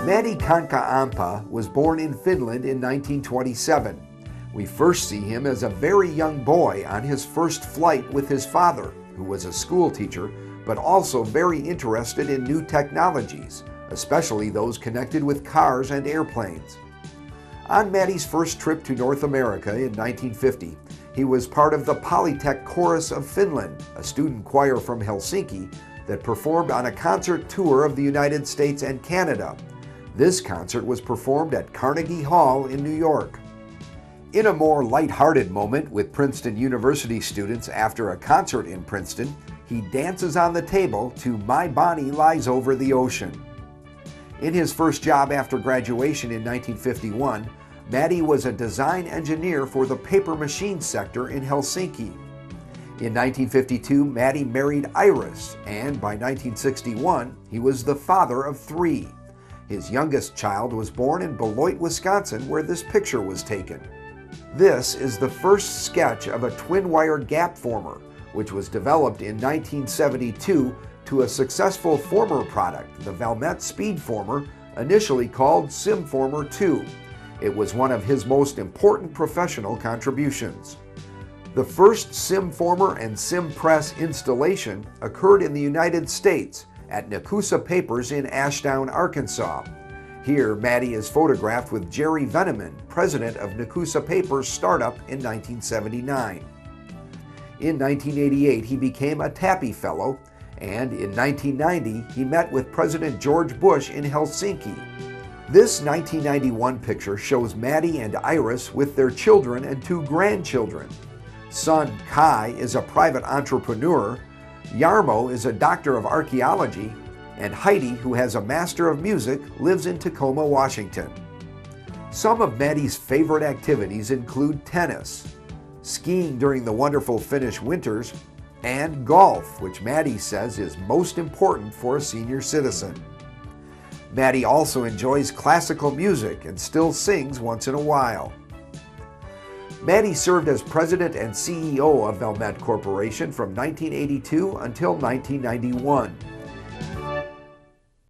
Matti Kankaanpaa was born in Finland in 1927. We first see him as a very young boy on his first flight with his father, who was a school teacher, but also very interested in new technologies, especially those connected with cars and airplanes. On Matti's first trip to North America in 1950, he was part of the Polytech Chorus of Finland, a student choir from Helsinki that performed on a concert tour of the United States and Canada. This concert was performed at Carnegie Hall in New York. In a more light-hearted moment with Princeton University students after a concert in Princeton, he dances on the table to My Bonnie Lies Over the Ocean. In his first job after graduation in 1951, Matti was a design engineer for the paper machine sector in Helsinki. In 1952, Matti married Iris, and by 1961, he was the father of 3. His youngest child was born in Beloit, Wisconsin, where this picture was taken. This is the first sketch of a twin-wire gap former, which was developed in 1972 to a successful former product, the Valmet Speed Former, initially called SimFormer 2. It was one of his most important professional contributions. The first SimFormer and SimPress installation occurred in the United States at Nakusa Papers in Ashdown, Arkansas. Here, Matti is photographed with Jerry Veneman, president of Nakusa Papers startup in 1979. In 1988, he became a Tappy Fellow, and in 1990, he met with President George Bush in Helsinki. This 1991 picture shows Matti and Iris with their children and 2 grandchildren. Son Kai is a private entrepreneur, Jarmo is a doctor of archaeology, and Heidi, who has a Master of Music, lives in Tacoma, Washington. Some of Matti's favorite activities include tennis, skiing during the wonderful Finnish winters, and golf, which Matti says is most important for a senior citizen. Matti also enjoys classical music and still sings once in a while. Matti served as president and CEO of Valmet Corporation from 1982 until 1991.